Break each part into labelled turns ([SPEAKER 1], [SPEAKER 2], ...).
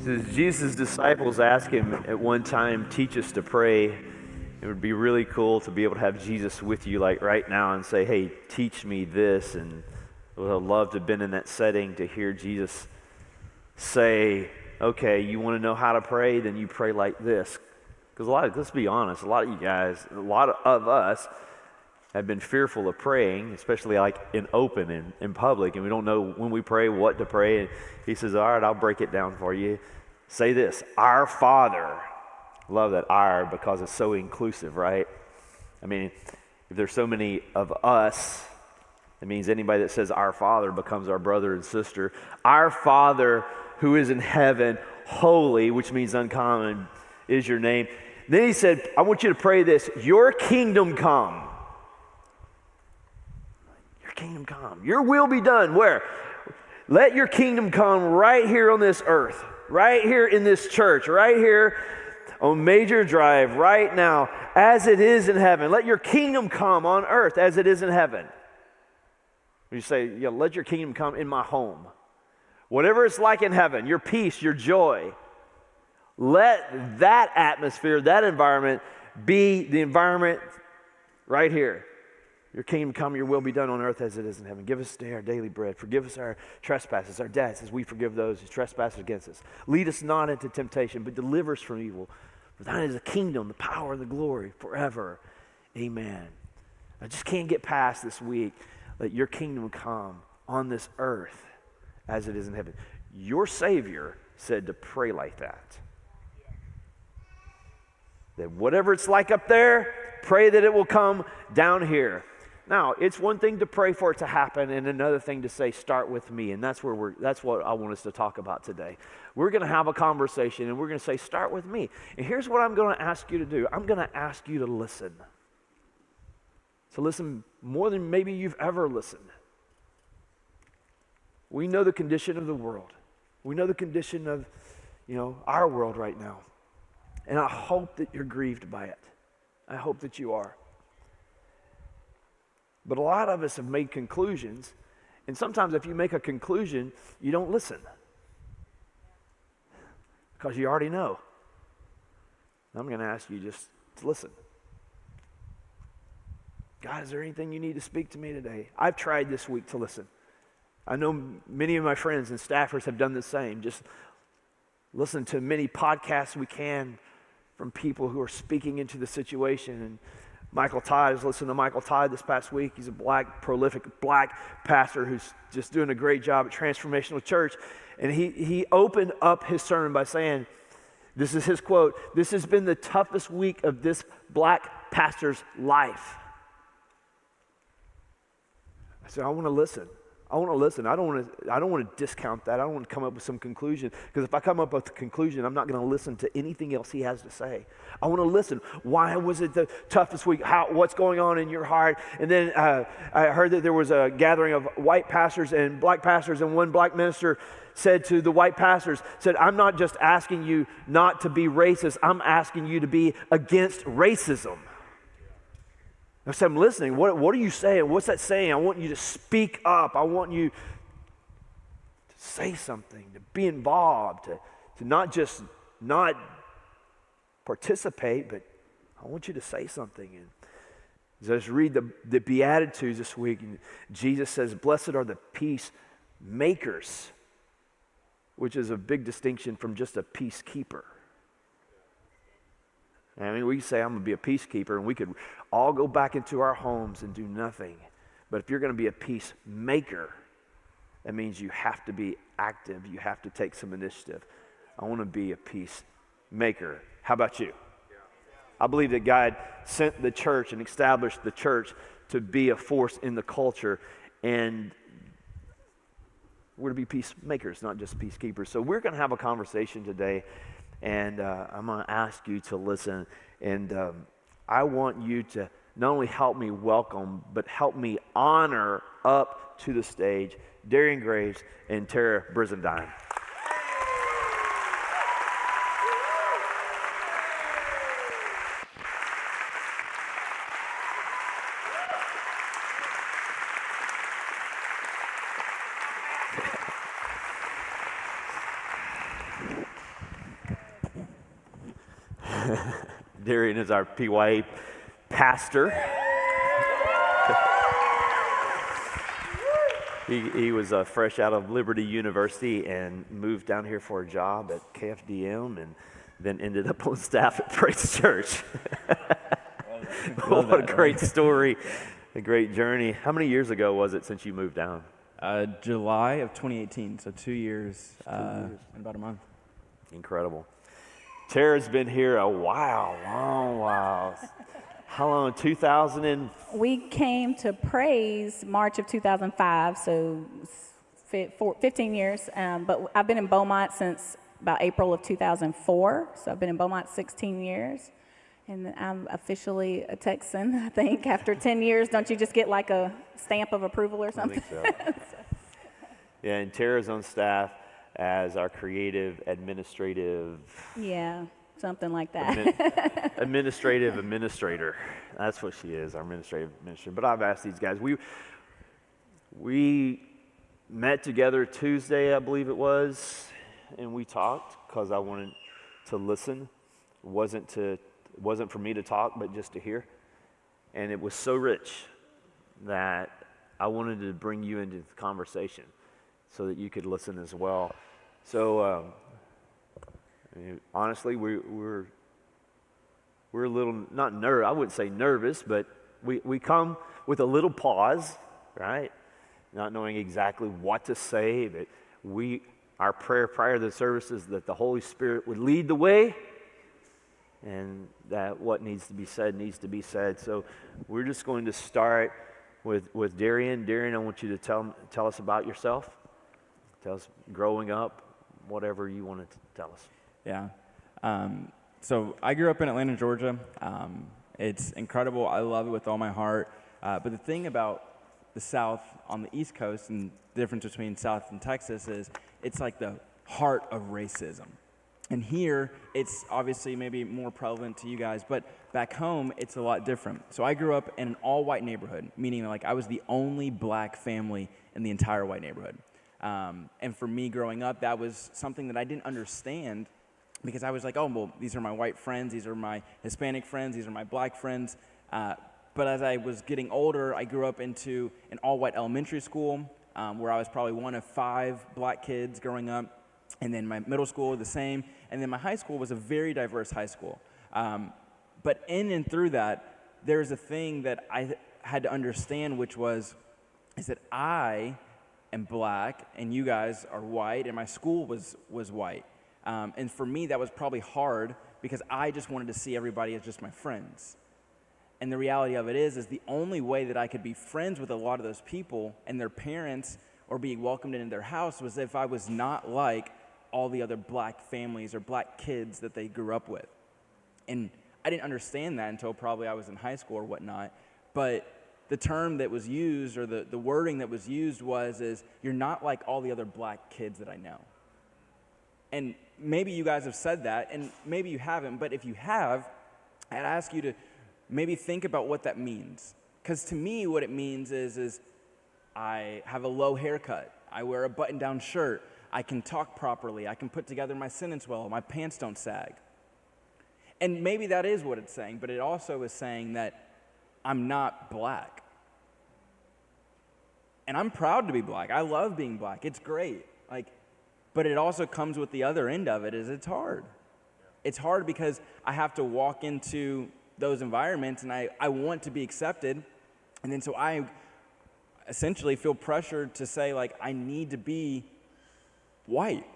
[SPEAKER 1] So Jesus' disciples asked him at one time, teach us to pray. It would be really cool to be able to have Jesus with you like right now and say, hey, teach me this. And I would have loved to have been in that setting to hear Jesus say, okay, you want to know how to pray? Then you pray like this. Because let's be honest, a lot of you guys, a lot of us have been fearful of praying, especially like in open and in public, and we don't know when we pray what to pray. And he says, all right, I'll break it down for you. Say this, our Father. Love that our because it's so inclusive, right? I mean, if there's so many of us, it means anybody that says our Father becomes our brother and sister. Our Father who is in heaven, holy, which means uncommon, is your name. Then he said, I want you to pray this, your kingdom come. Your kingdom come. Your will be done. Where? Let your kingdom come right here on this earth, right here in this church, right here on Major Drive, right now, as it is in heaven. Let your kingdom come on earth as it is in heaven. You say, yeah, let your kingdom come in my home. Whatever it's like in heaven, your peace, your joy. Let that atmosphere, that environment, be the environment right here. Your kingdom come, your will be done on earth as it is in heaven. Give us today our daily bread. Forgive us our trespasses, our debts, as we forgive those who trespass against us. Lead us not into temptation, but deliver us from evil. For thine is the kingdom, the power, and the glory forever. Amen. I just can't get past this week. Let your kingdom come on this earth as it is in heaven. Your Savior said to pray like that. That whatever it's like up there, pray that it will come down here. Now, it's one thing to pray for it to happen and another thing to say, start with me. And that's what I want us to talk about today. We're going to have a conversation and we're going to say, start with me. And here's what I'm going to ask you to do. I'm going to ask you to listen. To listen more than maybe you've ever listened. We know the condition of the world. We know the condition of, our world right now. And I hope that you're grieved by it. I hope that you are. But a lot of us have made conclusions, and sometimes if you make a conclusion, you don't listen. Because you already know. I'm going to ask you just to listen. God, is there anything you need to speak to me today? I've tried this week to listen. I know many of my friends and staffers have done the same. Just listen to many podcasts we can from people who are speaking into the situation. And Michael Todd, I was listening to Michael Todd this past week. He's a prolific black pastor who's just doing a great job at Transformational Church. And he opened up his sermon by saying, this is his quote, "This has been the toughest week of this black pastor's life." I said, I want to listen. I want to listen. I don't want to discount that. I don't want to come up with some conclusion, because if I come up with a conclusion, I'm not going to listen to anything else he has to say. I want to listen. Why was it the toughest week? What's going on in your heart? And then I heard that there was a gathering of white pastors and black pastors, and one black minister said to the white pastors, I'm not just asking you not to be racist, I'm asking you to be against racism. I said, I'm listening. What are you saying? What's that saying? I want you to speak up. I want you to say something, to be involved, to not just not participate, but I want you to say something. And as I just read the Beatitudes this week, and Jesus says, blessed are the peacemakers, which is a big distinction from just a peacekeeper. I mean, we say, I'm going to be a peacekeeper, and we could all go back into our homes and do nothing. But if you're going to be a peacemaker, that means you have to be active. You have to take some initiative. I want to be a peacemaker. How about you? I believe that God sent the church and established the church to be a force in the culture, and we're to be peacemakers, not just peacekeepers. So we're going to have a conversation today. And I'm going to ask you to listen, and I want you to not only help me welcome, but help me honor up to the stage Darian Graves and Tara Brizendine. Darian is our PYA pastor. He was fresh out of Liberty University and moved down here for a job at KFDM and then ended up on staff at Praise Church. What a great story, a great journey. How many years ago was it since you moved down?
[SPEAKER 2] July of 2018, so 2 years, and about a month.
[SPEAKER 1] Incredible. Tara's been here a while, long while. How long? 2000
[SPEAKER 3] We came to Praise March of 2005, so 15 years. But I've been in Beaumont since about April of 2004, so I've been in Beaumont 16 years. And I'm officially a Texan, I think. After 10 years, don't you just get like a stamp of approval or something?
[SPEAKER 1] I think so. Yeah, and Tara's on staff as our creative administrative...
[SPEAKER 3] Yeah, something like that.
[SPEAKER 1] Administrative administrator. That's what she is, our administrative administrator. But I've asked these guys. We met together Tuesday, I believe it was, and we talked because I wanted to listen. It wasn't for me to talk, but just to hear. And it was so rich that I wanted to bring you into the conversation so that you could listen as well. So, honestly, we're a little, not nervous, I wouldn't say nervous, but we come with a little pause, right? Not knowing exactly what to say, but our prayer prior to the service is that the Holy Spirit would lead the way, and that what needs to be said. So we're just going to start with Darian. Darian, I want you to tell us about yourself. Tell us growing up, whatever you want to tell us.
[SPEAKER 2] Yeah. So I grew up in Atlanta, Georgia. It's incredible. I love it with all my heart. But the thing about the South on the East Coast and the difference between South and Texas is it's like the heart of racism. And here, it's obviously maybe more prevalent to you guys, but back home, it's a lot different. So I grew up in an all-white neighborhood, meaning like I was the only black family in the entire white neighborhood. And for me growing up, that was something that I didn't understand because I was like, oh, well, these are my white friends, these are my Hispanic friends, these are my black friends. But as I was getting older, I grew up into an all-white elementary school where I was probably one of 5 black kids growing up. And then my middle school, the same. And then my high school was a very diverse high school. But in and through that, there's a thing that I had to understand, which is that I am black, and you guys are white, and my school was white. And for me, that was probably hard because I just wanted to see everybody as just my friends. And the reality of it is the only way that I could be friends with a lot of those people and their parents or be welcomed into their house was if I was not like all the other black families or black kids that they grew up with. And I didn't understand that until probably I was in high school or whatnot. But the term that was used or the wording that was used is you're not like all the other black kids that I know. And maybe you guys have said that, and maybe you haven't, but if you have, I'd ask you to maybe think about what that means. Because to me, what it means is I have a low haircut, I wear a button-down shirt, I can talk properly, I can put together my sentence well, my pants don't sag. And maybe that is what it's saying, but it also is saying that I'm not black. And I'm proud to be black. I love being black. It's great. But it also comes with the other end of it is it's hard. It's hard because I have to walk into those environments and I want to be accepted. And then so I essentially feel pressured to say I need to be white.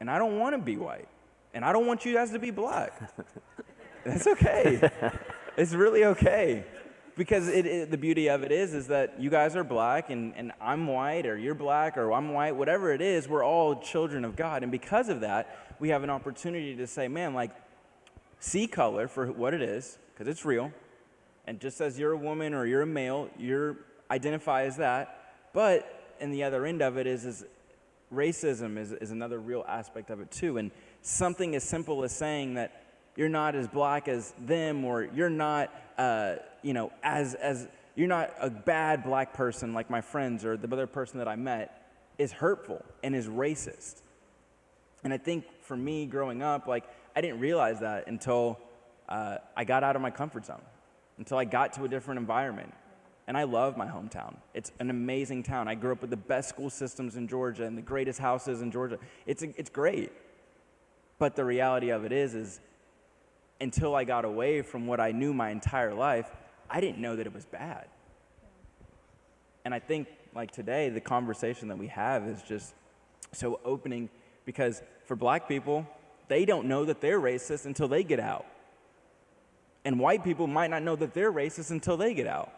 [SPEAKER 2] And I don't want to be white. And I don't want you guys to be black. That's okay. It's really okay. Because the beauty of it is that you guys are black and I'm white or you're black or I'm white, whatever it is, we're all children of God. And because of that, we have an opportunity to say, man, see color for what it is, because it's real. And just as you're a woman or you're a male, you identify as that. But in the other end of it is racism is another real aspect of it too. And something as simple as saying that you're not as black as them, or you're not, as you're not a bad black person like my friends or the other person that I met, is hurtful and is racist. And I think for me growing up, like, I didn't realize that until I got out of my comfort zone, until I got to a different environment. And I love my hometown. It's an amazing town. I grew up with the best school systems in Georgia and the greatest houses in Georgia. It's great. But the reality of it is until I got away from what I knew my entire life, I didn't know that it was bad. And I think, like today, the conversation that we have is just so opening, because for black people, they don't know that they're racist until they get out. And white people might not know that they're racist until they get out.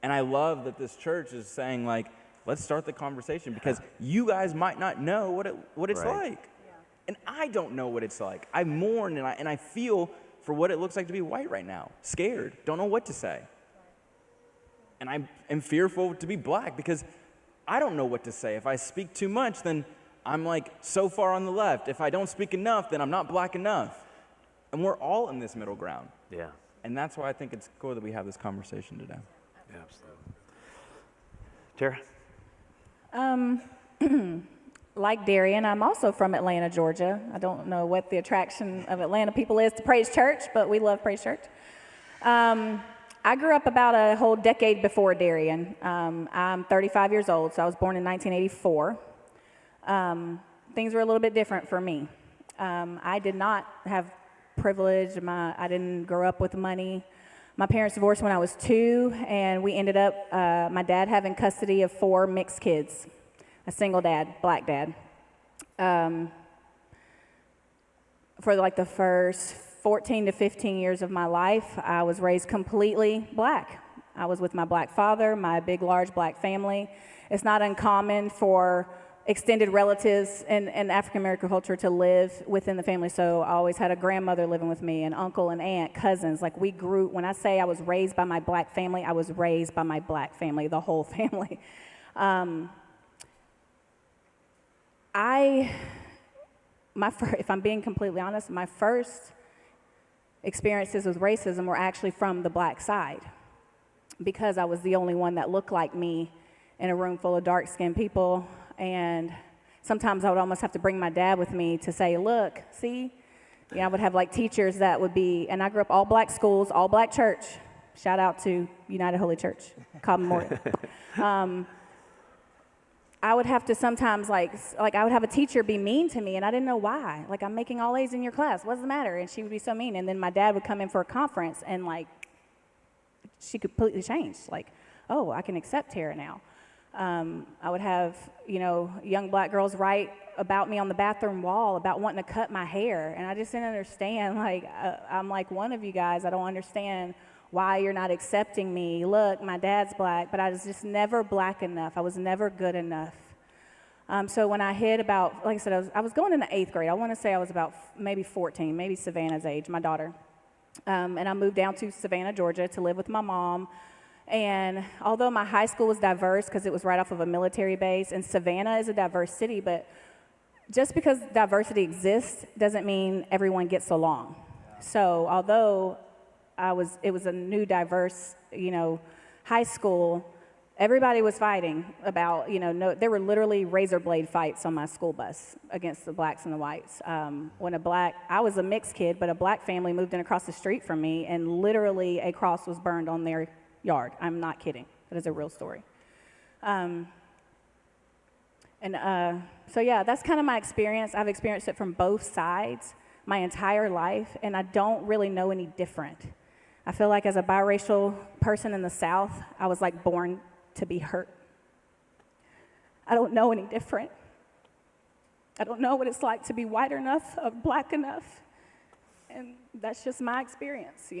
[SPEAKER 2] And I love that this church is saying, like, let's start the conversation, because you guys might not know what it's
[SPEAKER 1] Right.
[SPEAKER 2] like. Yeah. And I don't know what it's like. I mourn and I feel for what it looks like to be white right now. Scared, don't know what to say. And I am fearful to be black because I don't know what to say. If I speak too much, then I'm like so far on the left. If I don't speak enough, then I'm not black enough. And we're all in this middle ground.
[SPEAKER 1] Yeah.
[SPEAKER 2] And that's why I think it's cool that we have this conversation today.
[SPEAKER 1] Yeah, absolutely. Tara?
[SPEAKER 3] Like Darian, I'm also from Atlanta, Georgia. I don't know what the attraction of Atlanta people is to Praise Church, but we love Praise Church. I grew up about a whole decade before Darian. I'm 35 years old, so I was born in 1984. Things were a little bit different for me. I did not have privilege. I didn't grow up with money. My parents divorced when I was 2, and we ended up, my dad having custody of 4 mixed kids, a single dad, black dad. For like the first 14 to 15 years of my life, I was raised completely black. I was with my black father, my big, large black family. It's not uncommon for extended relatives in African-American culture to live within the family. So I always had a grandmother living with me, an uncle, an aunt, cousins. Like we grew, when I say I was raised by my black family, I was raised by my black family, the whole family. If I'm being completely honest, my first experiences with racism were actually from the black side, because I was the only one that looked like me in a room full of dark-skinned people. And sometimes I would almost have to bring my dad with me to say, look, see? You know, I would have like teachers that would be, and I grew up all black schools, all black church. Shout out to United Holy Church, Cobb Memorial. I would have to sometimes like I would have a teacher be mean to me, and I didn't know why. Like, I'm making all A's in your class. What's the matter? And she would be so mean. And then my dad would come in for a conference, and like, she completely changed. Like, oh, I can accept Tara now. I would have, young black girls write about me on the bathroom wall about wanting to cut my hair, and I just didn't understand. Like, I'm like one of you guys. I don't understand why you're not accepting me. Look, my dad's black, but I was just never black enough. I was never good enough. So when I hit about, like I said, I was going into 8th grade. I want to say I was about maybe 14, maybe Savannah's age, my daughter. And I moved down to Savannah, Georgia to live with my mom. And although my high school was diverse because it was right off of a military base, and Savannah is a diverse city, but just because diversity exists doesn't mean everyone gets along. So although it was a new diverse, high school, everybody was fighting about, there were literally razor blade fights on my school bus against the blacks and the whites. I was a mixed kid, but a black family moved in across the street from me, and literally a cross was burned on their yard. I'm not kidding. That is a real story. So yeah, that's kind of my experience. I've experienced it from both sides my entire life, and I don't really know any different. I feel like as a biracial person in the South, I was like born to be hurt. I don't know any different. I don't know what it's like to be white enough, or black enough, and that's just my experience,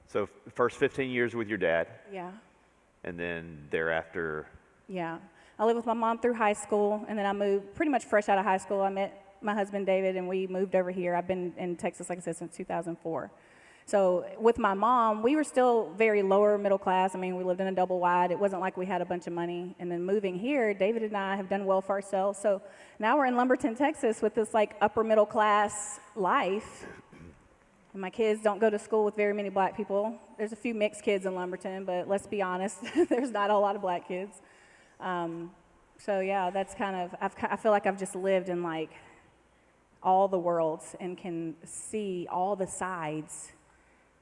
[SPEAKER 1] So first 15 years with your dad.
[SPEAKER 3] Yeah.
[SPEAKER 1] And then thereafter.
[SPEAKER 3] Yeah. I lived with my mom through high school, and then I moved pretty much fresh out of high school. I met my husband, David, and we moved over here. I've been in Texas, like I said, since 2004. So with my mom, we were still very lower middle class. I mean, we lived in a double wide. It wasn't like we had a bunch of money. And then moving here, David and I have done well for ourselves. So now we're in Lumberton, Texas with this like upper middle class life. And my kids don't go to school with very many black people. There's a few mixed kids in Lumberton, but let's be honest, there's not a lot of black kids. So yeah, that's kind of, I feel like I've just lived in like all the worlds and can see all the sides.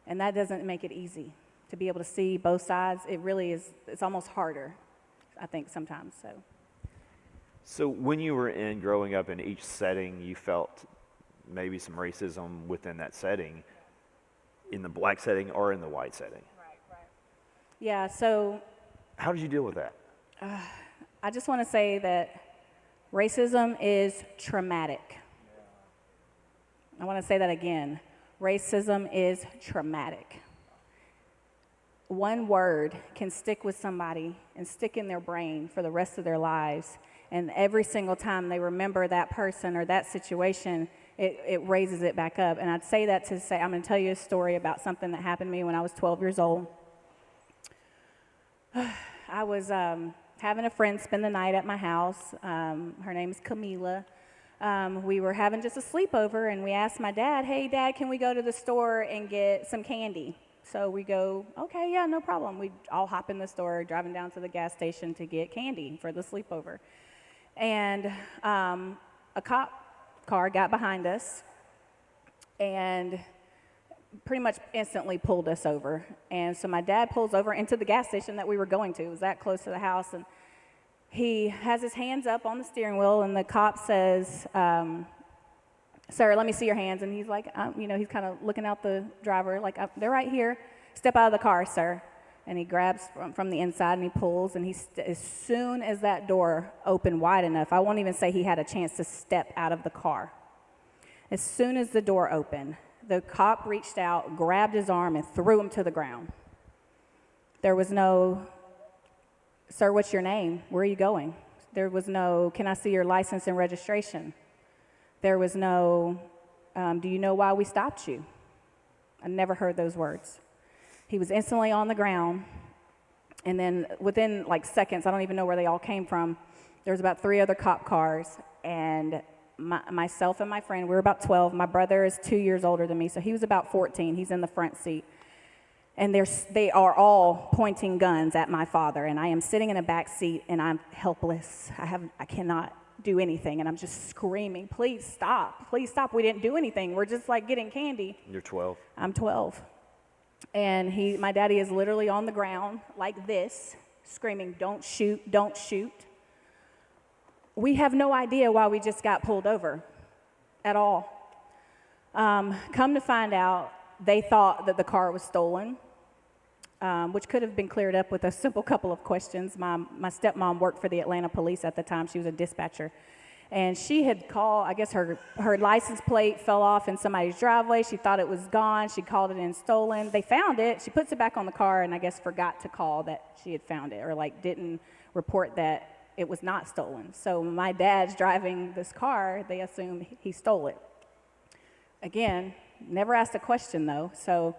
[SPEAKER 3] And that doesn't make it easy to be able to see both sides. It really is, it's almost harder, I think, sometimes.
[SPEAKER 1] So when you were growing up in each setting, you felt maybe some racism within that setting, in the black setting or in the white setting.
[SPEAKER 3] Right. Yeah, so
[SPEAKER 1] How did you deal with that?
[SPEAKER 3] I just want to say that racism is traumatic. I want to say that again. Racism is traumatic. One word can stick with somebody and stick in their brain for the rest of their lives. And every single time they remember that person or that situation, it raises it back up. And I'd say that to say, I'm going to tell you a story about something that happened to me when I was 12 years old. I was having a friend spend the night at my house. Her name's Camila. We were having just a sleepover, and we asked my dad, hey, Dad, can we go to the store and get some candy? So we go, okay, yeah, no problem. We all hop in the store, driving down to the gas station to get candy for the sleepover. And a cop car got behind us and pretty much instantly pulled us over. And so my dad pulls over into the gas station that we were going to. It was that close to the house. And he has his hands up on the steering wheel, and the cop says, sir, let me see your hands. And he's like, he's kind of looking out the driver, like, they're right here. Step out of the car, sir. And he grabs from the inside, and he pulls, and as soon as that door opened wide enough, I won't even say he had a chance to step out of the car. As soon as the door opened, the cop reached out, grabbed his arm, and threw him to the ground. There was no, sir, what's your name? Where are you going? There was no, can I see your license and registration? There was no, do you know why we stopped you? I never heard those words. He was instantly on the ground, and then within like seconds, I don't even know where they all came from, there was about 3 other cop cars, and myself and my friend, we were about 12. My brother is 2 years older than me, so he was about 14. He's in the front seat. And they are all pointing guns at my father, and I am sitting in a back seat, and I'm helpless. I cannot do anything, and I'm just screaming, please stop, we didn't do anything. We're just like getting candy.
[SPEAKER 1] You're 12.
[SPEAKER 3] I'm 12. And my daddy is literally on the ground like this, screaming, don't shoot, don't shoot. We have no idea why we just got pulled over at all. Come to find out, they thought that the car was stolen, which could have been cleared up with a simple couple of questions. My stepmom worked for the Atlanta police at the time. She was a dispatcher. And she had called, I guess her license plate fell off in somebody's driveway. She thought it was gone. She called it in stolen. They found it. She puts it back on the car and I guess forgot to call that she had found it, or like didn't report that it was not stolen. So my dad's driving this car. They assume he stole it. Again, never asked a question though. So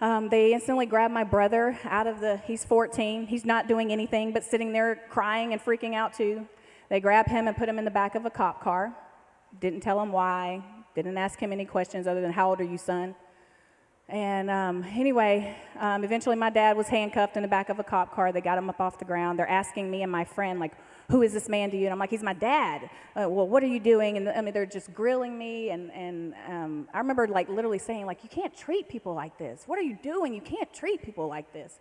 [SPEAKER 3] they instantly grabbed my brother out of he's 14. He's not doing anything but sitting there crying and freaking out too. They grabbed him and put him in the back of a cop car. Didn't tell him why. Didn't ask him any questions other than, how old are you, son? And anyway, eventually my dad was handcuffed in the back of a cop car. They got him up off the ground. They're asking me and my friend, like, who is this man to you? And I'm like, he's my dad. Well, what are you doing? And they're just grilling me. And I remember like literally saying, like, you can't treat people like this. What are you doing? You can't treat people like this.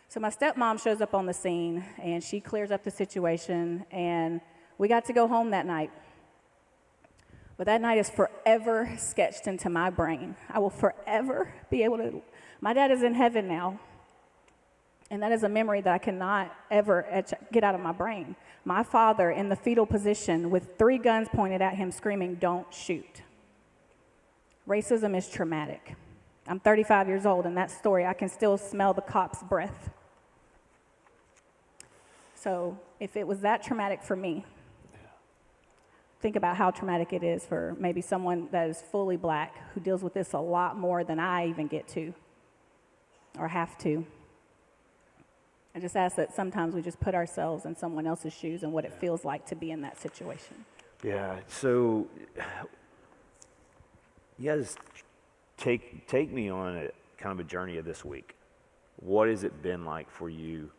[SPEAKER 3] So my stepmom shows up on the scene, and she clears up the situation, and we got to go home that night. But that night is forever sketched into my brain. I will forever be able to, my dad is in heaven now, and that is a memory that I cannot ever get out of my brain. My father in the fetal position with 3 guns pointed at him screaming, don't shoot. Racism is traumatic. I'm 35 years old, and that story, I can still smell the cop's breath. So if it was that traumatic for me, think about how traumatic it is for maybe someone that is fully black who deals with this a lot more than I even get to or have to. I just ask that sometimes we just put ourselves in someone else's shoes and what it feels like to be in that situation.
[SPEAKER 1] Yeah, so you guys take me on a kind of a journey of this week. What has it been like for you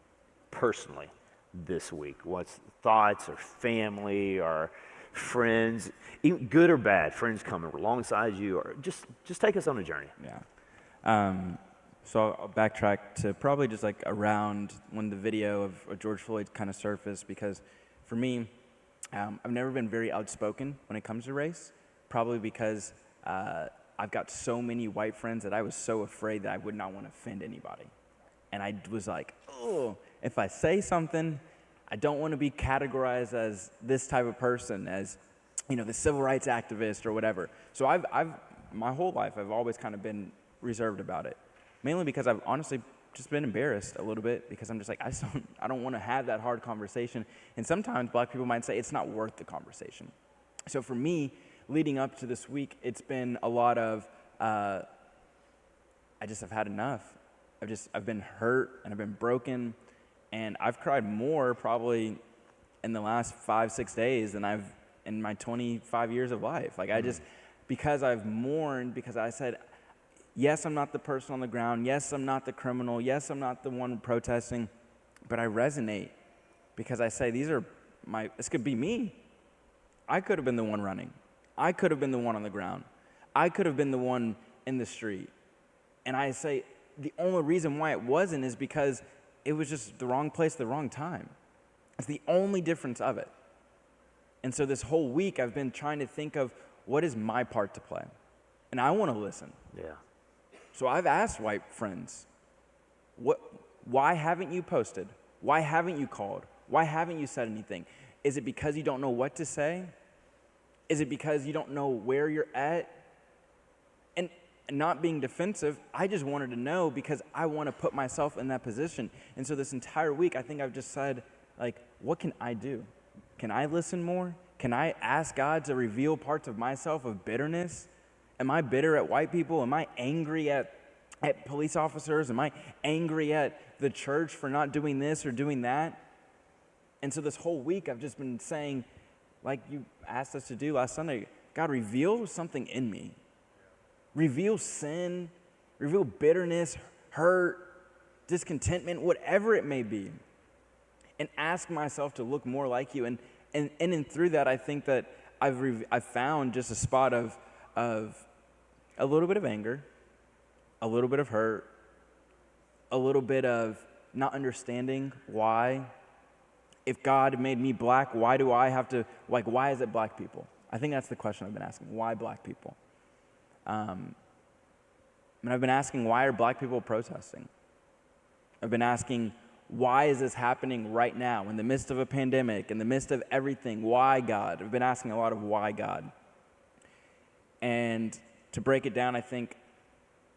[SPEAKER 1] personally? this week? What's thoughts or family or friends, even good or bad, friends coming alongside you, or just take us on a journey.
[SPEAKER 2] Yeah. So I'll backtrack to probably just like around when the video of George Floyd kind of surfaced, because for me, I've never been very outspoken when it comes to race, probably because I've got so many white friends that I was so afraid that I would not want to offend anybody. And I was like, oh, if I say something, I don't want to be categorized as this type of person, as, you know, the civil rights activist or whatever. So I've my whole life, I've always kind of been reserved about it, mainly because I've honestly just been embarrassed a little bit, because I'm just like, I don't want to have that hard conversation. And sometimes black people might say it's not worth the conversation. So for me, leading up to this week, it's been a lot of, I just have had enough. I've been hurt and I've been broken, and I've cried more probably in the last 5-6 days than I've in my 25 years of life. Like because I've mourned, because I said, yes, I'm not the person on the ground. Yes, I'm not the criminal. Yes, I'm not the one protesting, but I resonate because I say, this could be me. I could have been the one running. I could have been the one on the ground. I could have been the one in the street. And I say, the only reason why it wasn't is because it was just the wrong place, the wrong time. It's the only difference of it. And so this whole week I've been trying to think of, what is my part to play? And I want to listen.
[SPEAKER 1] Yeah.
[SPEAKER 2] So I've asked white friends, why haven't you posted? Why haven't you called? Why haven't you said anything? Is it because you don't know what to say? Is it because you don't know where you're at? And not being defensive, I just wanted to know because I want to put myself in that position. And so this entire week, I think I've just said, like, what can I do? Can I listen more? Can I ask God to reveal parts of myself of bitterness? Am I bitter at white people? Am I angry at police officers? Am I angry at the church for not doing this or doing that? And so this whole week, I've just been saying, like you asked us to do last Sunday, God, reveal something in me. Reveal sin, reveal bitterness, hurt, discontentment, whatever it may be. And ask myself to look more like you. And through that, I think that I've found just a spot of a little bit of anger, a little bit of hurt, a little bit of not understanding why. If God made me black, why do I have to, like, why is it black people? I think that's the question I've been asking. Why black people? And I've been asking, why are black people protesting? I've been asking, why is this happening right now in the midst of a pandemic, in the midst of everything? Why, God? I've been asking a lot of why, God. And to break it down, I think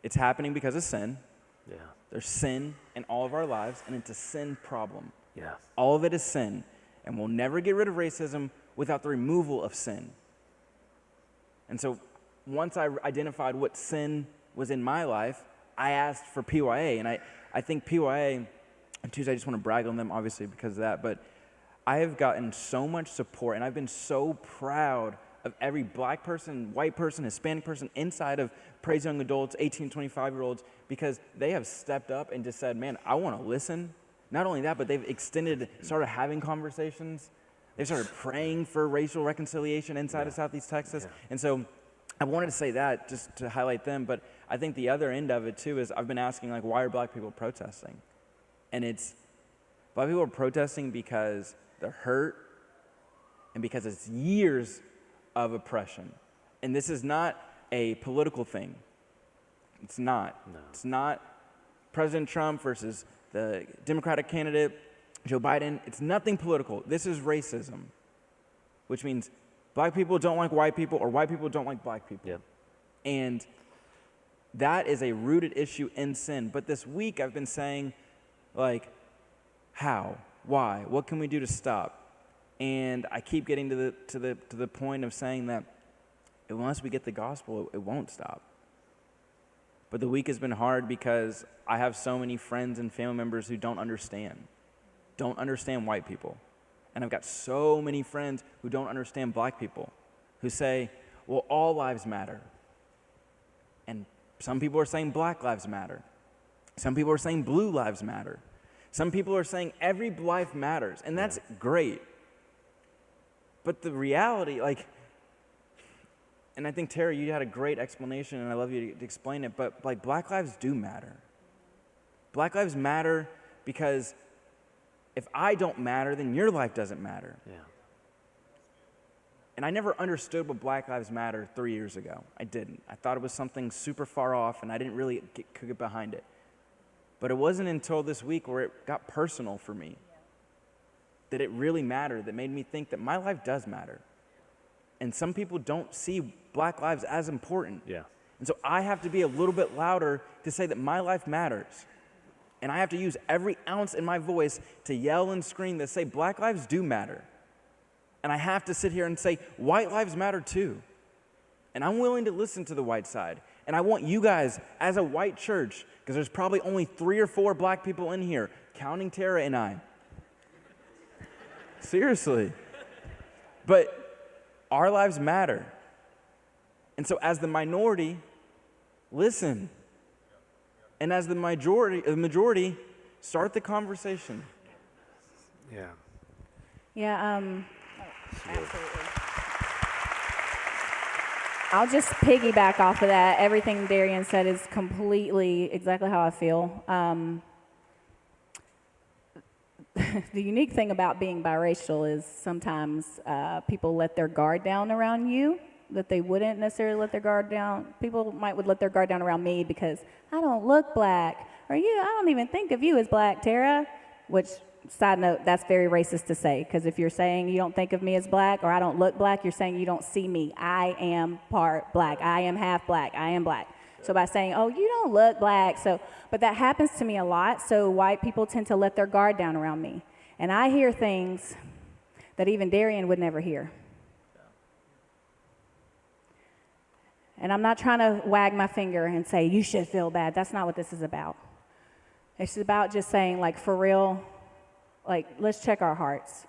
[SPEAKER 2] it's happening because of sin.
[SPEAKER 1] Yeah.
[SPEAKER 2] There's sin in all of our lives, and it's a sin problem.
[SPEAKER 1] Yeah.
[SPEAKER 2] All of it is sin. And we'll never get rid of racism without the removal of sin. And so once I identified what sin was in my life, I asked for PYA. And I think PYA, and Tuesday I just want to brag on them, obviously, because of that. But I have gotten so much support, and I've been so proud of every black person, white person, Hispanic person inside of Praise Young Adults, 18 to 25-year-olds, because they have stepped up and just said, man, I want to listen. Not only that, but they've started having conversations. They've started praying for racial reconciliation inside of Southeast Texas. Yeah. And so I wanted to say that just to highlight them. But I think the other end of it, too, is I've been asking, like, why are black people protesting? And it's black people are protesting because they're hurt and because it's years of oppression. And this is not a political thing. It's not. No. It's not President Trump versus the Democratic candidate, Joe Biden. It's nothing political. This is racism, which means black people don't like white people or white people don't like black people. Yep. And that is a rooted issue in sin. But this week I've been saying, like, how? Why? What can we do to stop? And I keep getting to the point of saying that unless we get the gospel, it won't stop. But the week has been hard because I have so many friends and family members who don't understand white people. And I've got so many friends who don't understand black people, who say, well, all lives matter. And some people are saying black lives matter. Some people are saying blue lives matter. Some people are saying every life matters, and that's great. But the reality, like, and I think, Tara, you had a great explanation, and I love you to explain it, but like Black lives do matter. Black lives matter because if I don't matter, then your life doesn't matter.
[SPEAKER 1] Yeah.
[SPEAKER 2] And I never understood what Black Lives Matter 3 years ago. I didn't. I thought it was something super far off, and I didn't really could get behind it. But it wasn't until this week where it got personal for me that it really mattered, that made me think that my life does matter. And some people don't see Black lives as important.
[SPEAKER 1] Yeah.
[SPEAKER 2] And so I have to be a little bit louder to say that my life matters. And I have to use every ounce in my voice to yell and scream that say Black lives do matter. And I have to sit here and say white lives matter too. And I'm willing to listen to the white side. And I want you guys, as a white church, because there's probably only 3 or 4 black people in here, counting Tara and I. Seriously. But our lives matter. And so as the minority, listen. And as the majority, start the conversation.
[SPEAKER 1] Yeah.
[SPEAKER 3] Yeah, absolutely. I'll just piggyback off of that. Everything Darian said is completely exactly how I feel. The unique thing about being biracial is sometimes people let their guard down around you that they wouldn't necessarily let their guard down. People would let their guard down around me because I don't look black, or I don't even think of you as black, Tara, which, side note, that's very racist to say, because if you're saying you don't think of me as black or I don't look black, you're saying you don't see me. I am part black. I am half black. I am black. So by saying, oh, you don't look black, but that happens to me a lot, so white people tend to let their guard down around me. And I hear things that even Darian would never hear. And I'm not trying to wag my finger and say, you should feel bad. That's not what this is about. It's about just saying, like, for real, like, let's check our hearts.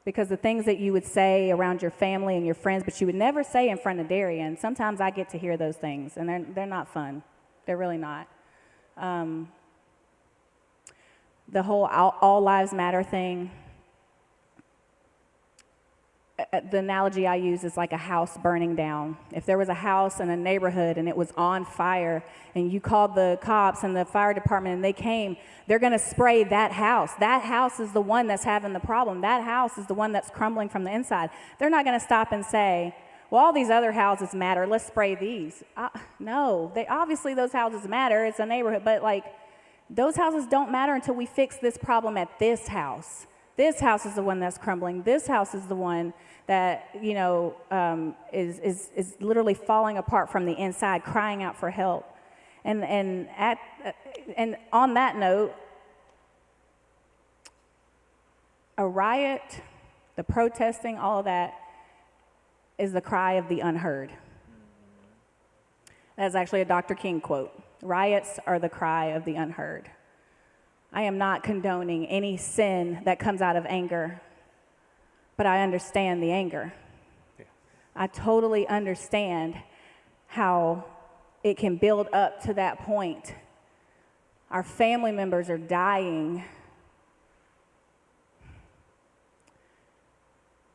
[SPEAKER 3] Because the things that you would say around your family and your friends, but you would never say in front of Darian, sometimes I get to hear those things, and they're not fun. They're really not. The whole all lives matter thing, the analogy I use is like a house burning down. If there was a house in a neighborhood and it was on fire and you called the cops and the fire department and they came, they're going to spray that house. That house is the one that's having the problem. That house is the one that's crumbling from the inside. They're not going to stop and say, well, all these other houses matter. Let's spray these. No, obviously those houses matter. It's a neighborhood. But like those houses don't matter until we fix this problem at this house. This house is the one that's crumbling. This house is the one that, is literally falling apart from the inside, crying out for help. And on that note, a riot, the protesting, all of that is the cry of the unheard. That's actually a Dr. King quote. Riots are the cry of the unheard. I am not condoning any sin that comes out of anger, but I understand the anger. Yeah. I totally understand how it can build up to that point. Our family members are dying.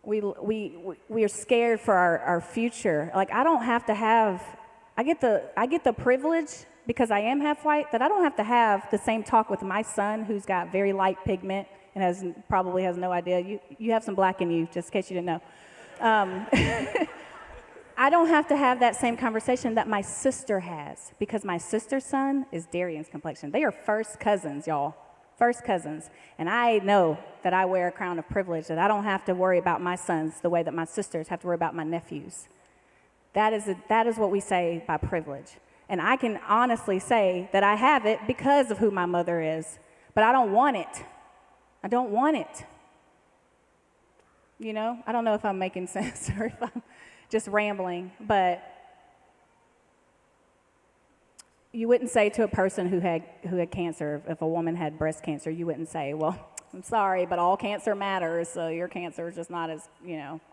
[SPEAKER 3] We are scared for our future. Like I don't have to have. I get the privilege, because I am half white, that I don't have to have the same talk with my son who's got very light pigment and probably has no idea. You have some black in you, just in case you didn't know. I don't have to have that same conversation that my sister has, because my sister's son is Darian's complexion. They are first cousins, y'all. First cousins. And I know that I wear a crown of privilege, that I don't have to worry about my sons the way that my sisters have to worry about my nephews. That is what we say by privilege. And I can honestly say that I have it because of who my mother is. But I don't want it. I don't want it. I don't know if I'm making sense or if I'm just rambling. But you wouldn't say to a person who had cancer, if a woman had breast cancer, you wouldn't say, well, I'm sorry, but all cancer matters, so your cancer is just not as,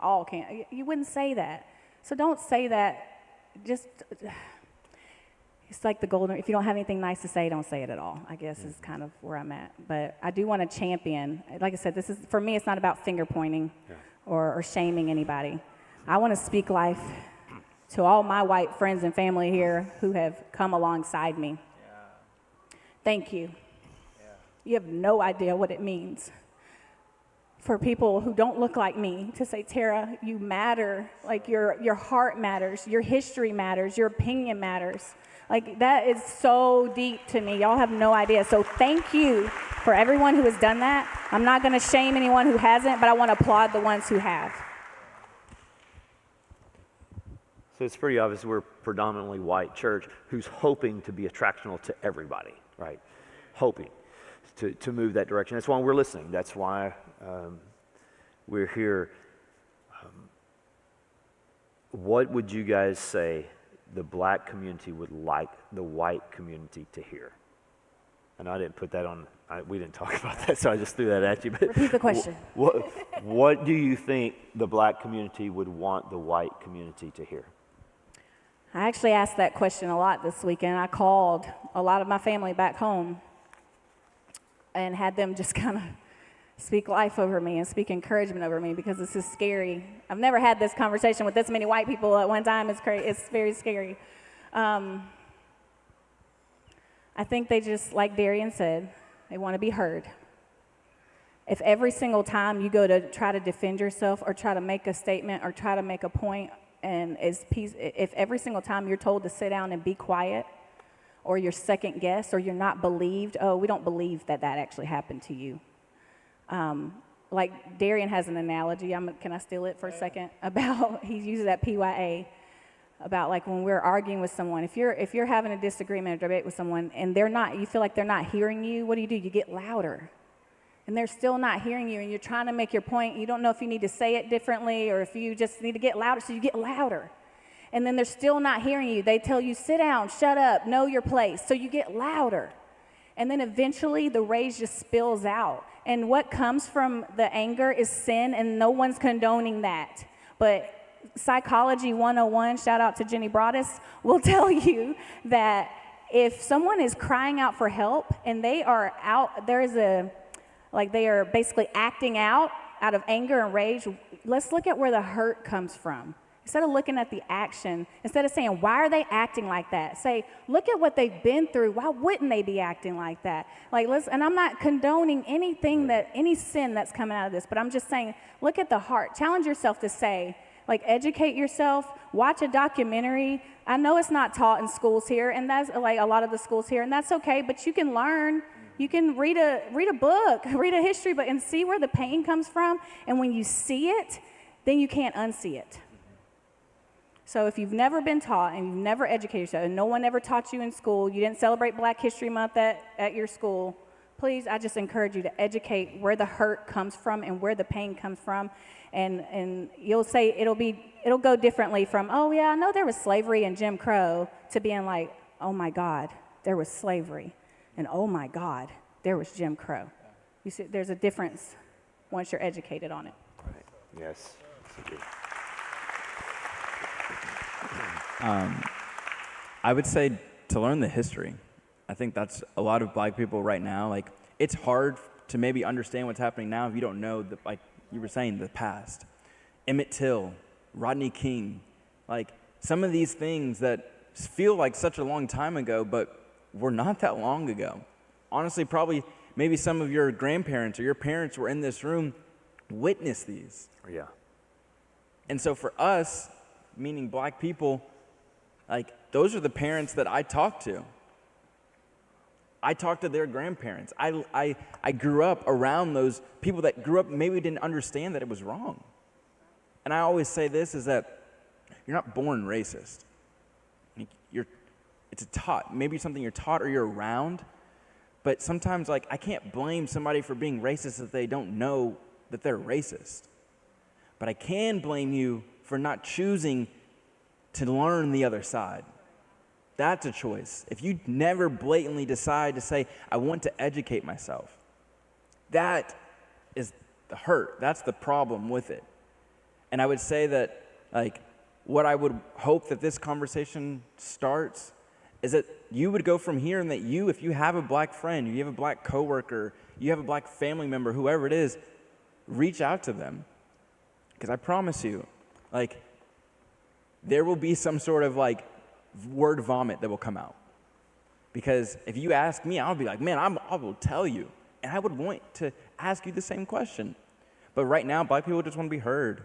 [SPEAKER 3] all cancer. You wouldn't say that. So don't say that. Just... it's like the golden, if you don't have anything nice to say, don't say it at all, I guess is kind of where I'm at. But I do want to champion, like I said, this is, for me, it's not about finger pointing or shaming anybody. I want to speak life to all my white friends and family here who have come alongside me. Thank you. You have no idea what it means for people who don't look like me to say, Tara, you matter. Like your heart matters, your history matters, your opinion matters. Like that is so deep to me. Y'all have no idea. So thank you for everyone who has done that. I'm not going to shame anyone who hasn't, but I want to applaud the ones who have.
[SPEAKER 1] So it's pretty obvious we're a predominantly white church who's hoping to be attractional to everybody, right? Hoping to move that direction. That's why we're listening. That's why we're here. What would you guys say the black community would like the white community to hear? And I didn't put that on, we didn't talk about that, so I just threw that at you. But
[SPEAKER 3] repeat the question.
[SPEAKER 1] What do you think the black community would want the white community to hear?
[SPEAKER 3] I actually asked that question a lot this weekend. I called a lot of my family back home and had them just kind of speak life over me and speak encouragement over me because this is scary. I've never had this conversation with this many white people at one time. It's very scary. I think they just, like Darian said, they want to be heard. If every single time you go to try to defend yourself or try to make a statement or try to make a point, and if every single time you're told to sit down and be quiet, or you're second guessed, or you're not believed, oh, we don't believe that actually happened to you. Like Darian has an analogy, can I steal it for a second? About, he uses that PYA, about like when we're arguing with someone, if you're having a disagreement or debate with someone and you feel like they're not hearing you, what do? You get louder. And they're still not hearing you, and you're trying to make your point. You don't know if you need to say it differently or if you just need to get louder, so you get louder. And then they're still not hearing you. They tell you, sit down, shut up, know your place, so you get louder. And then eventually the rage just spills out. And what comes from the anger is sin, and no one's condoning that. But Psychology 101, shout out to Jenny Broadus, will tell you that if someone is crying out for help and they are they are basically acting out of anger and rage, let's look at where the hurt comes from. Instead of looking at the action, instead of saying, why are they acting like that? Say, look at what they've been through. Why wouldn't they be acting like that? And I'm not condoning any sin that's coming out of this, but I'm just saying, look at the heart. Challenge yourself to say, educate yourself, watch a documentary. I know it's not taught in schools here, and that's a lot of the schools here, and that's okay, but you can learn. You can read a book, read a history book, and see where the pain comes from. And when you see it, then you can't unsee it. So if you've never been taught and you've never educated yourself, and no one ever taught you in school, you didn't celebrate Black History Month at your school, please, I just encourage you to educate where the hurt comes from and where the pain comes from. And you'll say it'll go differently from, oh yeah, I know there was slavery and Jim Crow, to being like, oh my God, there was slavery. And oh my God, there was Jim Crow. You see, there's a difference once you're educated on it.
[SPEAKER 1] Right. Yes.
[SPEAKER 2] I would say to learn the history. I think that's a lot of Black people right now. It's hard to maybe understand what's happening now if you don't know, like you were saying, the past. Emmett Till, Rodney King, some of these things that feel like such a long time ago, but were not that long ago. Honestly, probably maybe some of your grandparents or your parents were in this room, witnessed these.
[SPEAKER 1] Yeah.
[SPEAKER 2] And so for us, meaning Black people, those are the parents that I talk to. I talk to their grandparents. I grew up around those people that grew up, maybe didn't understand that it was wrong. And I always say this, is that you're not born racist. It's taught, maybe something you're taught or you're around, but sometimes I can't blame somebody for being racist if they don't know that they're racist. But I can blame you for not choosing to learn the other side. That's a choice. If you never blatantly decide to say, I want to educate myself, that is the hurt. That's the problem with it. And I would say that, what I would hope that this conversation starts is that you would go from here, and that you, if you have a black friend, you have a black coworker, you have a black family member, whoever it is, reach out to them. Because I promise you, like, there will be some sort of like word vomit that will come out. Because if you ask me, I'll be like, man, I will tell you. And I would want to ask you the same question. But right now, black people just want to be heard.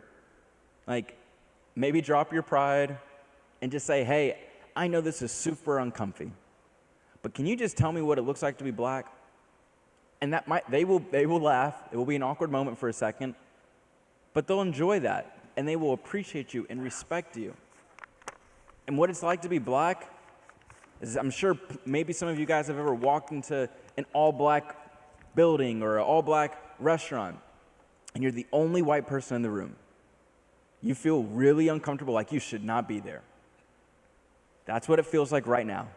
[SPEAKER 2] Like, maybe drop your pride and just say, hey, I know this is super uncomfy, but can you just tell me what it looks like to be black? And they will laugh. It will be an awkward moment for a second, but they'll enjoy that, and they will appreciate you and respect you. And what it's like to be black is, I'm sure maybe some of you guys have ever walked into an all-black building or an all-black restaurant, and you're the only white person in the room. You feel really uncomfortable, like you should not be there. That's what it feels like right now.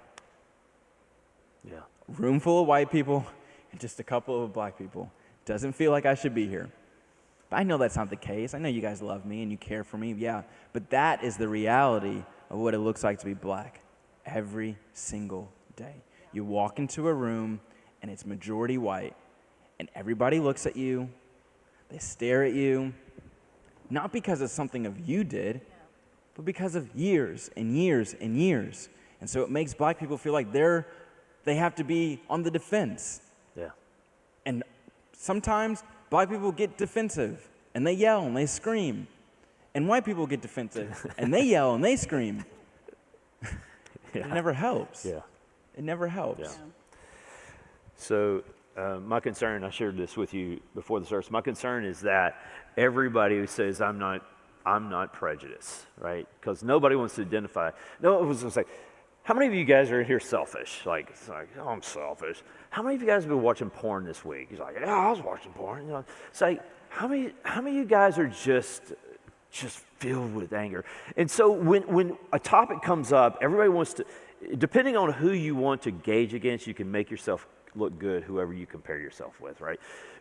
[SPEAKER 1] Yeah.
[SPEAKER 2] Room full of white people and just a couple of black people. Doesn't feel like I should be here. But I know that's not the case. I know you guys love me and you care for me, yeah. But that is the reality of what it looks like to be black every single day. You walk into a room and it's majority white, and everybody looks at you, they stare at you, not because of something of you did, but because of years and years and years. And so it makes black people feel like they have to be on the defense.
[SPEAKER 1] Yeah.
[SPEAKER 2] And sometimes black people get defensive, and they yell and they scream. And white people get defensive, and they yell and they scream.
[SPEAKER 1] Yeah.
[SPEAKER 2] It never helps.
[SPEAKER 1] Yeah.
[SPEAKER 2] It never helps.
[SPEAKER 1] Yeah. So my concern, I shared this with you before the service, my concern is that everybody who says, I'm not prejudiced, right? Because nobody wants to identify. No one was going to say, how many of you guys are in here selfish? Like, it's like, oh, I'm selfish. How many of you guys have been watching porn this week? He's like, yeah, I was watching porn. You know, it's like, how many of you guys are just filled with anger? And so when a topic comes up, everybody wants to, depending on who you want to gauge against, you can make yourself look good, whoever you compare yourself with, right?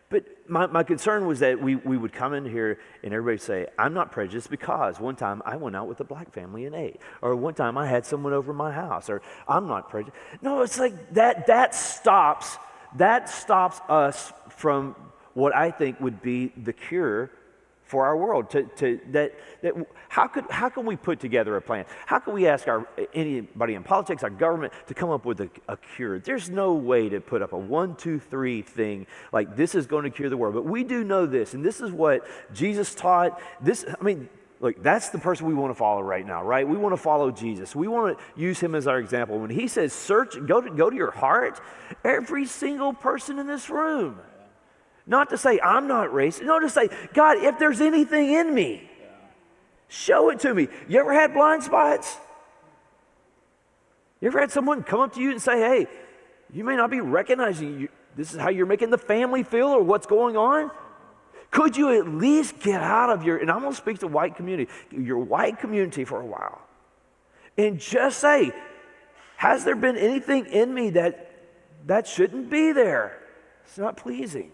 [SPEAKER 1] But my concern was that we would come in here and everybody say, I'm not prejudiced because one time I went out with a black family and ate, or one time I had someone over my house, or I'm not prejudiced. No, it's like that stops us from what I think would be the cure for our world. How can we put together a plan? How can we ask anybody in politics, our government, to come up with a cure? There's no way to put up a 1, 2, 3 thing like this is going to cure the world. But we do know this, and this is what Jesus taught. Look, that's the person we want to follow right now, right? We want to follow Jesus. We want to use him as our example. When he says, go to your heart, every single person in this room. Not to say, I'm not racist. No, to say, God, if there's anything in me, show it to me. You ever had blind spots? You ever had someone come up to you and say, hey, you may not be recognizing you. This is how you're making the family feel or what's going on? Could you at least get out of and I'm going to speak to your white community for a while, and just say, has there been anything in me that shouldn't be there? It's not pleasing.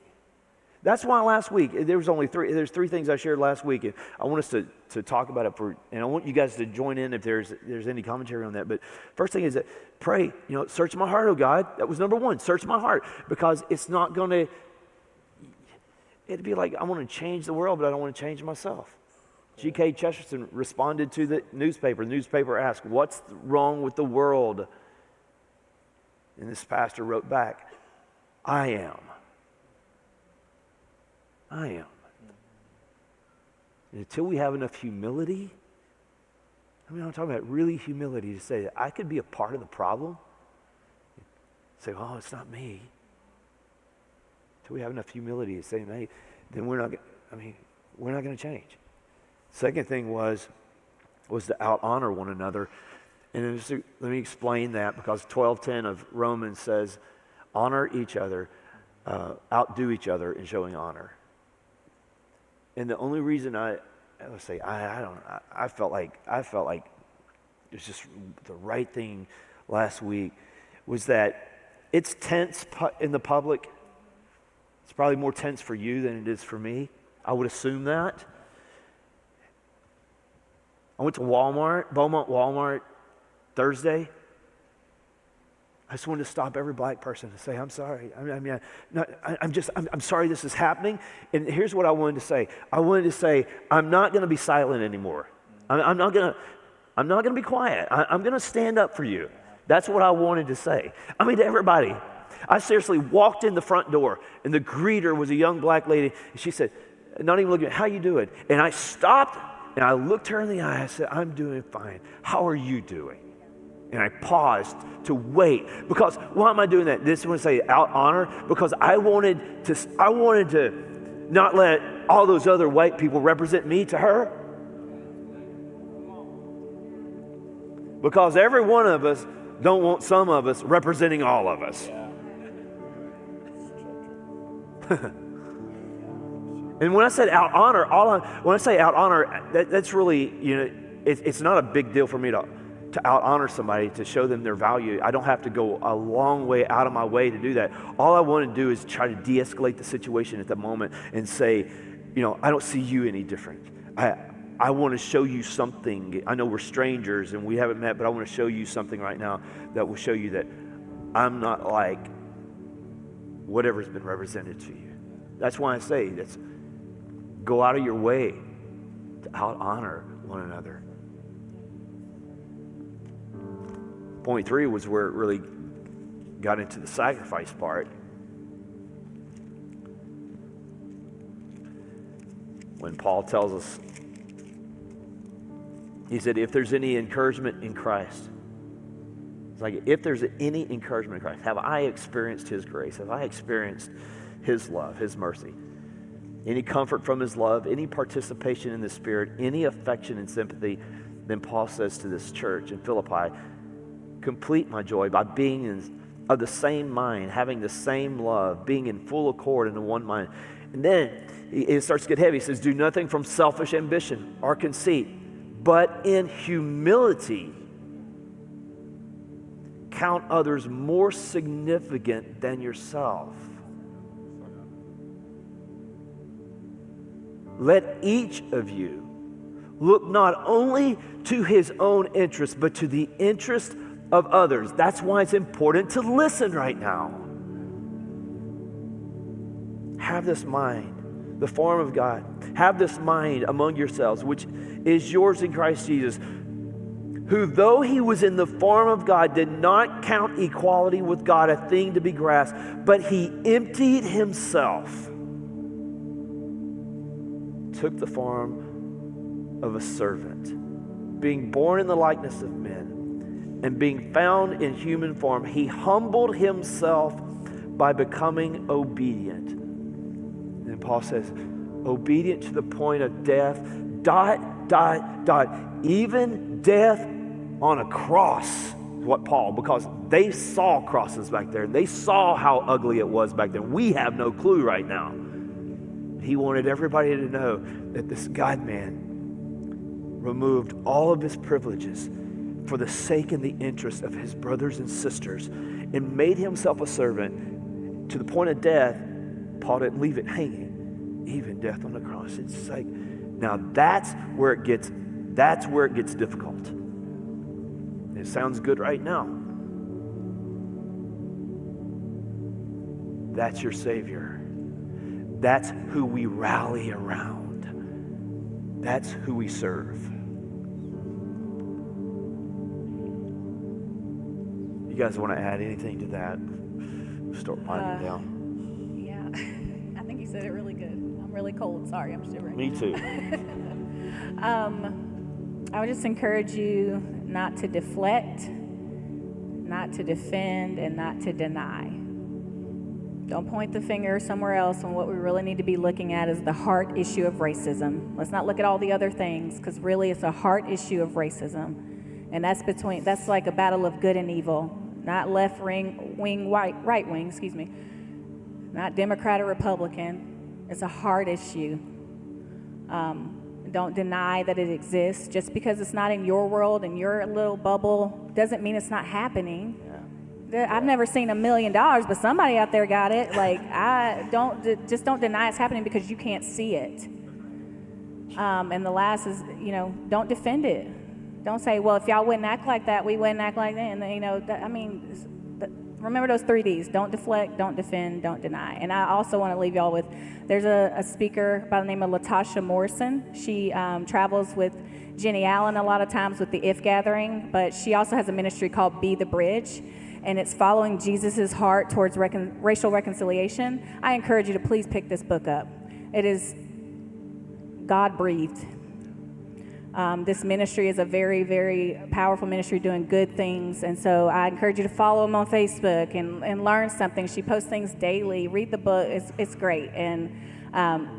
[SPEAKER 1] That's why last week, there's 3 things I shared last week, and I want us to talk about it and I want you guys to join in if there's any commentary on that. But first thing is that pray, search my heart, oh God. That was number 1, search my heart, because it's not going to, it'd be like, I want to change the world, but I don't want to change myself. G.K. Chesterton responded to the newspaper. The newspaper asked, what's wrong with the world? And this pastor wrote back, I am. And until we have enough humility, I'm talking about really humility to say that I could be a part of the problem. Say, oh, it's not me. Until we have enough humility to say, hey, then we're not going to change. Second thing was to out-honor one another. And let me explain that, because 12:10 of Romans says, honor each other, outdo each other in showing honor. And the only reason I felt like it was just the right thing last week was that it's tense in the public. It's probably more tense for you than it is for me. I would assume that. I went to Beaumont Walmart Thursday. I just wanted to stop every black person and say, I'm sorry. I'm sorry this is happening. And here's what I wanted to say. I wanted to say, I'm not going to be silent anymore. I'm not going to be quiet. I'm going to stand up for you. That's what I wanted to say. I mean, to everybody. I seriously walked in the front door, and the greeter was a young black lady. And she said, not even looking at, how you doing? And I stopped, and I looked her in the eye. I said, I'm doing fine. How are you doing? And I paused to wait. Because why am I doing that? This one say out honor, because I wanted to not let all those other white people represent me to her. Because every one of us don't want some of us representing all of us. And when I said out honor, when I say out honor, that's really, it's not a big deal for me to out honor somebody, to show them their value. I don't have to go a long way out of my way to do that. All I want to do is try to de-escalate the situation at the moment and say, I don't see you any different. I want to show you something. I know we're strangers and we haven't met, but I want to show you something right now that will show you that I'm not like whatever's been represented to you. That's why I say that's go out of your way to out honor one another. Point 3 was where it really got into the sacrifice part. When Paul tells us, he said, if there's any encouragement in Christ, it's like, if there's any encouragement in Christ, have I experienced his grace? Have I experienced his love, his mercy? Any comfort from his love, any participation in the Spirit, any affection and sympathy, then Paul says to this church in Philippi, complete my joy by being of the same mind, having the same love, being in full accord and in one mind. And then it starts to get heavy. He says, do nothing from selfish ambition or conceit, but in humility count others more significant than yourself. Let each of you look not only to his own interest, but to the interest of others. That's why it's important to listen right now. Have this mind, the form of God. Have this mind among yourselves, which is yours in Christ Jesus, who though he was in the form of God, did not count equality with God a thing to be grasped, but he emptied himself, took the form of a servant, being born in the likeness of men, and being found in human form, he humbled himself by becoming obedient. And Paul says, obedient to the point of death, ... even death on a cross. What Paul, because they saw crosses back there. They saw how ugly it was back then. We have no clue right now. He wanted everybody to know that this God-man removed all of his privileges for the sake and the interest of his brothers and sisters, and made himself a servant to the point of death. Paul didn't leave it hanging, even death on the cross. It's like, now that's where it gets difficult. It sounds good right now. That's your Savior. That's who we rally around. That's who we serve. You guys want to add anything to that? Start winding down.
[SPEAKER 3] Yeah, I think you said it really good. I'm really cold. Sorry, I'm shivering.
[SPEAKER 1] Me too.
[SPEAKER 3] I would just encourage you not to deflect, not to defend, and not to deny. Don't point the finger somewhere else when what we really need to be looking at is the heart issue of racism. Let's not look at all the other things, because really it's a heart issue of racism. And that's like a battle of good and evil, not left wing, right wing, not Democrat or Republican. It's a heart issue. Don't deny that it exists. Just because it's not in your world, in your little bubble, doesn't mean it's not happening. Yeah. I've never seen $1 million, but somebody out there got it. Like, just don't deny it's happening because you can't see it. And the last is, don't defend it. Don't say, well, if y'all wouldn't act like that, we wouldn't act like that. And remember those 3 Ds. Don't deflect, don't defend, don't deny. And I also want to leave y'all with, there's a speaker by the name of Latasha Morrison. She travels with Jenny Allen a lot of times with the If Gathering, but she also has a ministry called Be the Bridge, and it's following Jesus' heart towards racial reconciliation. I encourage you to please pick this book up. It is God-breathed. This ministry is a very, very powerful ministry doing good things. And so I encourage you to follow him on Facebook and learn something. She posts things daily. Read the book. It's great. And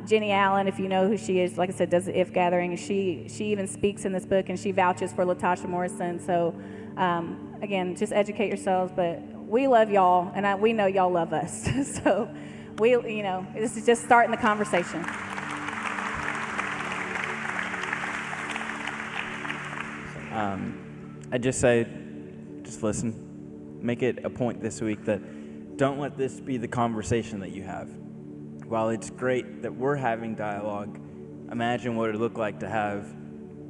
[SPEAKER 3] Jenny Allen, if you know who she is, like I said, does the If Gathering. She even speaks in this book, and she vouches for Latasha Morrison. So again, just educate yourselves. But we love y'all, and we know y'all love us. So this is just starting the conversation.
[SPEAKER 2] I just say, just listen. Make it a point this week that don't let this be the conversation that you have. While it's great that we're having dialogue, imagine what it would look like to have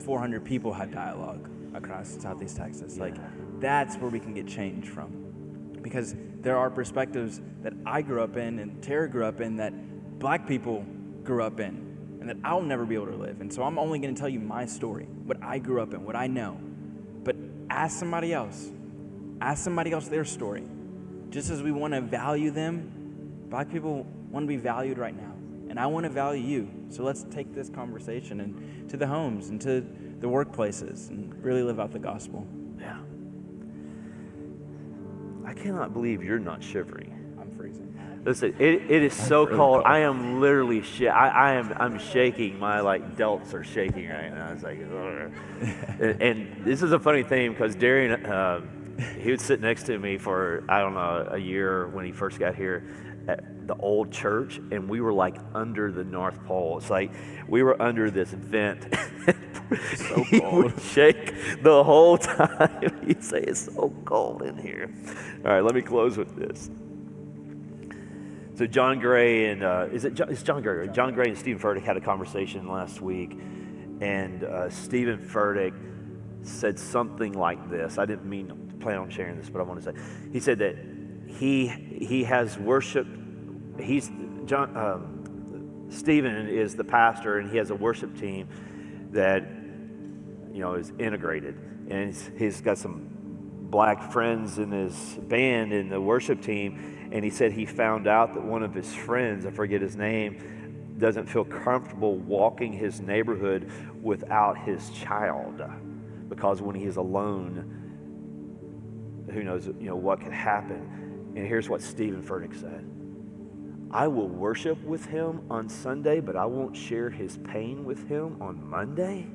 [SPEAKER 2] 400 people have dialogue across Southeast Texas. Like, that's where we can get change from. Because there are perspectives that I grew up in and Tara grew up in that black people grew up in and that I'll never be able to live. And so I'm only going to tell you my story, what I grew up in, what I know. But ask somebody else their story. Just as we want to value them, black people want to be valued right now. And I want to value you. So let's take this conversation and to the homes and to the workplaces and really live out the gospel.
[SPEAKER 1] Yeah. I cannot believe you're not shivering.
[SPEAKER 2] I'm freezing.
[SPEAKER 1] Listen, it is so
[SPEAKER 2] really
[SPEAKER 1] cold.
[SPEAKER 2] cold.
[SPEAKER 1] I am literally I'm shaking. My delts are shaking right now. It's like, and this is a funny thing because Darian, he would sit next to me for a year when he first got here at the old church, and we were like under the North Pole. It's like we were under this vent.
[SPEAKER 2] So
[SPEAKER 1] He
[SPEAKER 2] cold.
[SPEAKER 1] would shake the whole time. He'd say, "It's so cold in here." All right, let me close with this. So John Gray and it's John Gray? Right? John Gray and Stephen Furtick had a conversation last week, and Stephen Furtick said something like this. I didn't plan on sharing this, but I want to say he said that he has worship. Stephen is the pastor, and he has a worship team that is integrated, and he's got some black friends in his band in the worship team. And he said he found out that one of his friends, I forget his name, doesn't feel comfortable walking his neighborhood without his child, because when he is alone, who knows what could happen. And here's what Stephen Furtick said: "I will worship with him on Sunday, but I won't share his pain with him on Monday."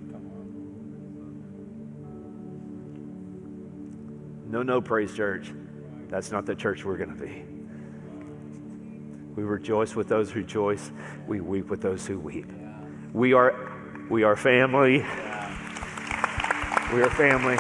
[SPEAKER 1] No, Praise Church. That's not the church we're going to be. We rejoice with those who rejoice. We weep with those who weep. We are family. We are family.